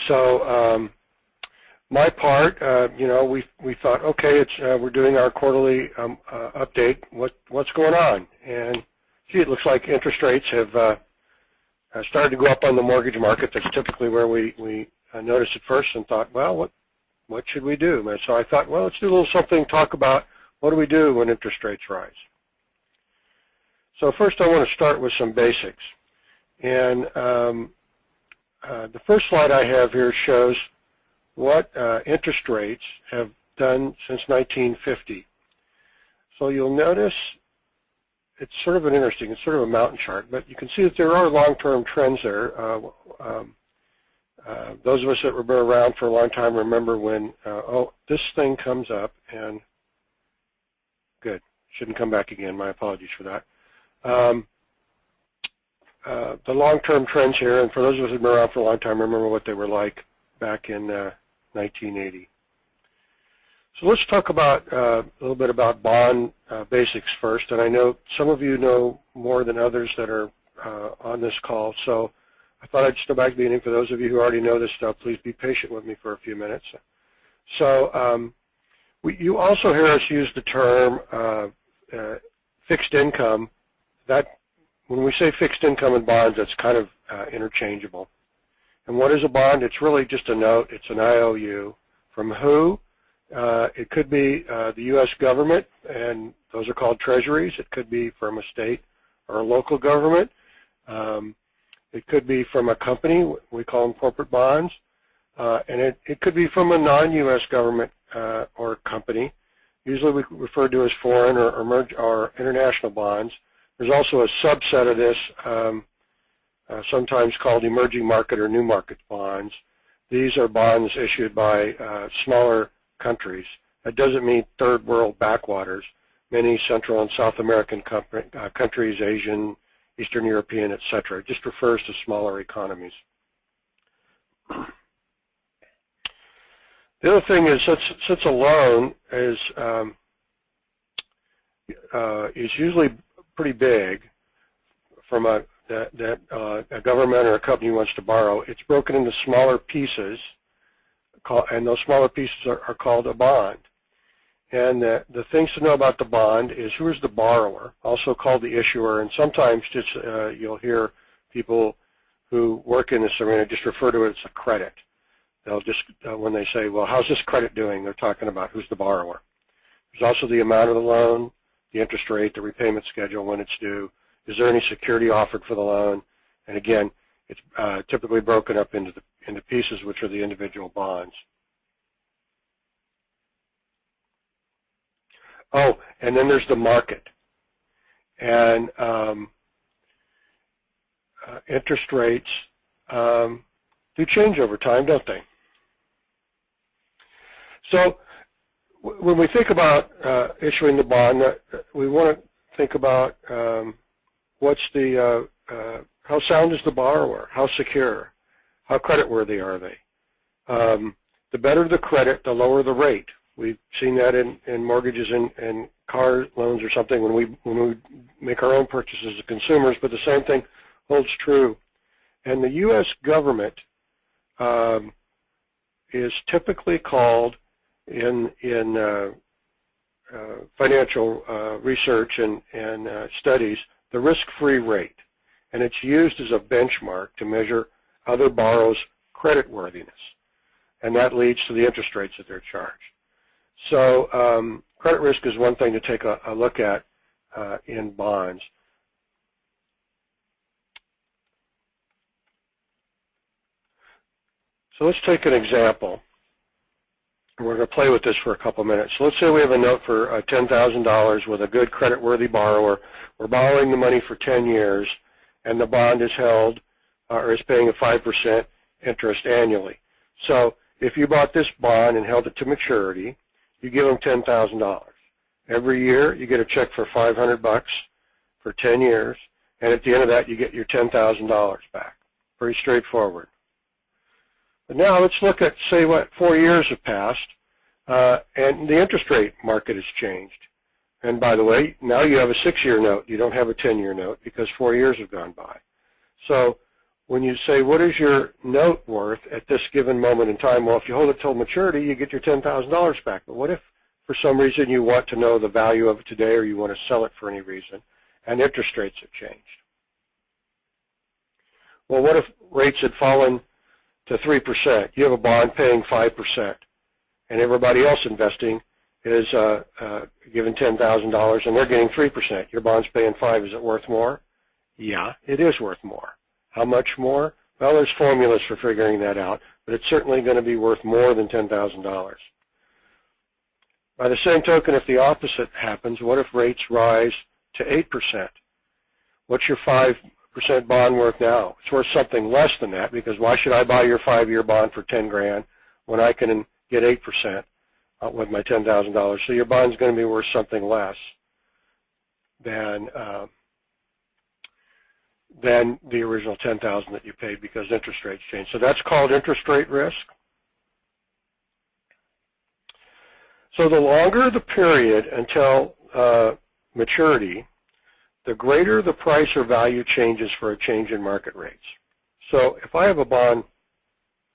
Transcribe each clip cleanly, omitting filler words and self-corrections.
So my part, we thought, okay, we're doing our quarterly update. What's going on? And gee, it looks like interest rates have started to go up on the mortgage market. That's typically where we noticed it first, and thought, well, what should we do? And so I thought, well, let's do a little something. Talk about what do we do when interest rates rise. So first, I want to start with some basics. And the first slide I have here shows what interest rates have done since 1950. So you'll notice it's sort of it's sort of a mountain chart, but you can see that there are long-term trends there. Those of us that were around for a long time remember when, this thing comes up, and good, shouldn't come back again. My apologies for that. The long-term trends here, and for those of us who've been around for a long time, remember what they were like back in 1980. So let's talk about a little bit about bond basics first, and I know some of you know more than others that are on this call, so I thought I'd just go back to the beginning. For those of you who already know this stuff, please be patient with me for a few minutes. So you also hear us use the term fixed income. That when we say fixed income and bonds, that's kind of interchangeable. And what is a bond? It's really just a note. It's an IOU. From who? It could be the U.S. government, and those are called treasuries. It could be from a state or a local government. It could be from a company. We call them corporate bonds. And it could be from a non-U.S. government or company. Usually we refer to as foreign or international bonds. There's also a subset of this, sometimes called emerging market or new market bonds. These are bonds issued by smaller countries. That doesn't mean third world backwaters. Many Central and South American countries, Asian, Eastern European, etc. It just refers to smaller economies. The other thing is, since a loan is usually pretty big from that a government or a company wants to borrow, it's broken into smaller pieces, and those smaller pieces are called a bond. And the things to know about the bond is who is the borrower, also called the issuer, and sometimes just you'll hear people who work in this arena just refer to it as a credit. They'll just, when they say, well, how's this credit doing, they're talking about who's the borrower. There's also the amount of the loan, the interest rate, the repayment schedule, when it's due. Is there any security offered for the loan? And again, it's typically broken up into pieces, which are the individual bonds. Oh, and then there's the market. And interest rates do change over time, don't they? So when we think about issuing the bond, we want to think about what's the how sound is the borrower, how secure, how creditworthy are they. The better the credit, the lower the rate. We've seen that in mortgages and car loans or something when we make our own purchases as consumers, but the same thing holds true. And the U.S. government is typically called in financial research and studies the risk-free rate, and it's used as a benchmark to measure other borrowers' creditworthiness, and that leads to the interest rates that they're charged. So credit risk is one thing to take a look at in bonds. So let's take an example. We're going to play with this for a couple minutes. So let's say we have a note for $10,000 with a good creditworthy borrower. We're borrowing the money for 10 years, and the bond is held or is paying a 5% interest annually. So if you bought this bond and held it to maturity, you give them $10,000. Every year you get a check for $500 for 10 years, and at the end of that you get your $10,000 back. Pretty straightforward. But now let's look at, say, 4 years have passed, and the interest rate market has changed. And by the way, now you have a 6-year note. You don't have a 10-year note because 4 years have gone by. So when you say, what is your note worth at this given moment in time? Well, if you hold it till maturity, you get your $10,000 back. But what if for some reason you want to know the value of it today, or you want to sell it for any reason, and interest rates have changed? Well, what if rates had fallen to 3%? You have a bond paying 5%, and everybody else investing is given $10,000, and they're getting 3%. Your bond's paying 5%. Is it worth more? Yeah, it is worth more. How much more? Well, there's formulas for figuring that out, but it's certainly going to be worth more than $10,000. By the same token, if the opposite happens, what if rates rise to 8%? What's your 5% bond worth now? It's worth something less than that, because why should I buy your 5-year bond for $10,000 when I can get 8% with my $10,000? So your bond's going to be worth something less than the original $10,000 that you paid, because interest rates change. So that's called interest rate risk. So the longer the period until maturity, the greater the price or value changes for a change in market rates. So if I have a bond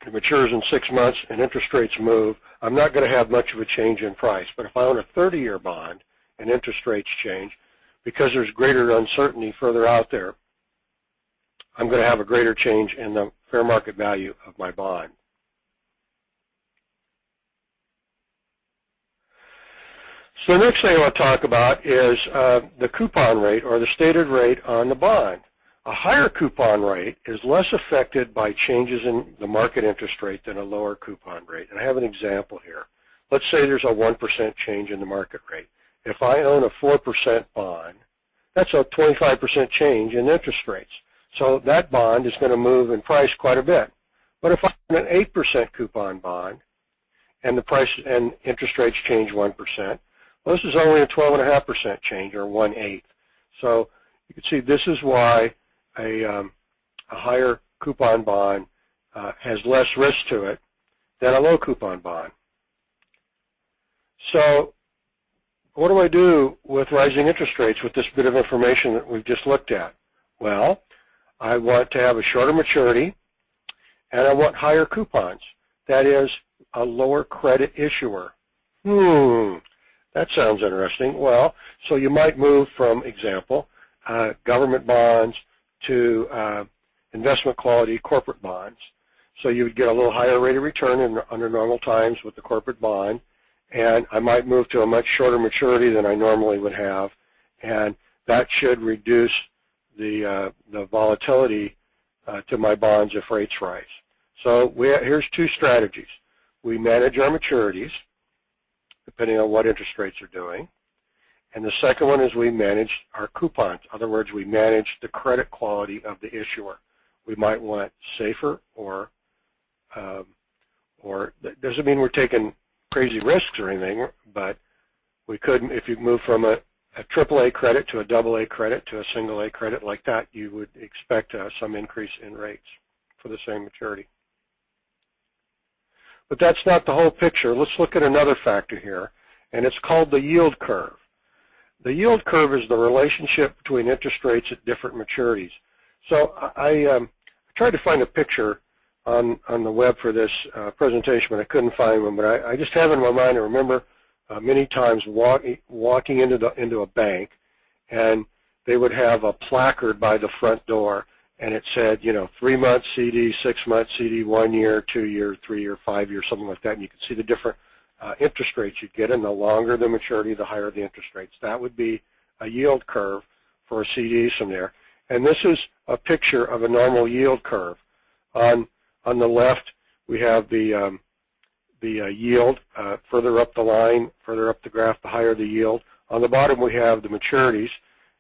that matures in 6 months and interest rates move, I'm not going to have much of a change in price. But if I own a 30-year bond and interest rates change, because there's greater uncertainty further out there, I'm going to have a greater change in the fair market value of my bond. So the next thing I want to talk about is the coupon rate, or the stated rate on the bond. A higher coupon rate is less affected by changes in the market interest rate than a lower coupon rate. And I have an example here. Let's say there's a 1% change in the market rate. If I own a 4% bond, that's a 25% change in interest rates. So that bond is going to move in price quite a bit. But if I own an 8% coupon bond and the price and interest rates change 1%, well, this is only a 12.5% change, or 1/8. So you can see this is why a higher coupon bond has less risk to it than a low coupon bond. So what do I do with rising interest rates with this bit of information that we've just looked at? Well, I want to have a shorter maturity, and I want higher coupons. That is, a lower credit issuer. That sounds interesting. Well, so you might move from, example, government bonds to investment quality corporate bonds. So you would get a little higher rate of return under normal times with the corporate bond, and I might move to a much shorter maturity than I normally would have, and that should reduce the volatility to my bonds if rates rise. So here's two strategies. We manage our maturities depending on what interest rates are doing, and the second one is we manage our coupons. In other words, we manage the credit quality of the issuer. We might want safer, or that doesn't mean we're taking crazy risks or anything, but we could, if you move from a AAA credit to a AA credit to a single A credit like that, you would expect some increase in rates for the same maturity. But that's not the whole picture. Let's look at another factor here, and it's called the yield curve. The yield curve is the relationship between interest rates at different maturities. So I tried to find a picture on the web for this presentation, but I couldn't find one. But I just have in my mind, I remember many times walking into a bank, and they would have a placard by the front door, and it said, 3-month CD, 6-month CD, 1 year, 2 year, 3 year, 5 year, something like that. And you can see the different interest rates you'd get, and the longer the maturity, the higher the interest rates. That would be a yield curve for CDs from there. And this is a picture of a normal yield curve. On the left, we have the yield. Further up the line, further up the graph, the higher the yield. On the bottom, we have the maturities.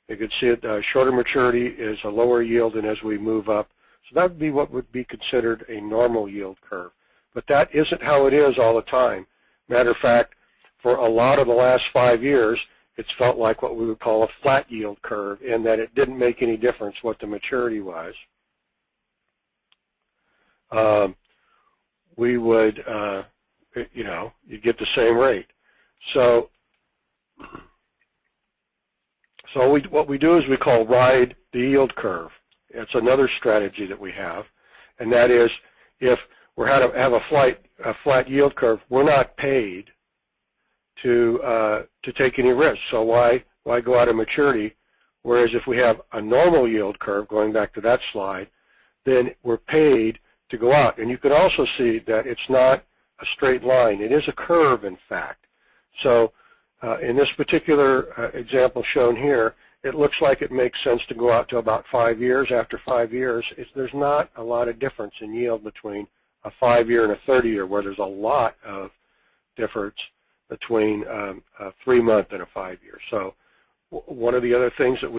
You can see it, shorter maturity is a lower yield, and as we move up. So that would be what would be considered a normal yield curve. But that isn't how it is all the time. Matter of fact, for a lot of the last 5 years, it's felt like what we would call a flat yield curve, in that it didn't make any difference what the maturity was. We would, you'd get the same rate. So what we do is we call ride the yield curve. it's another strategy that we have, and that is if we're have a flat yield curve, we're not paid to take any risk. So why go out of maturity? Whereas if we have a normal yield curve, going back to that slide, then we're paid to go out. And you can also see that it's not a straight line. It is a curve, in fact. So in this particular example shown here, it looks like it makes sense to go out to about 5 years. After 5 years, there's not a lot of difference in yield between a 5-year and a 30-year, where there's a lot of difference between a 3-month and a 5-year. So one of the other things that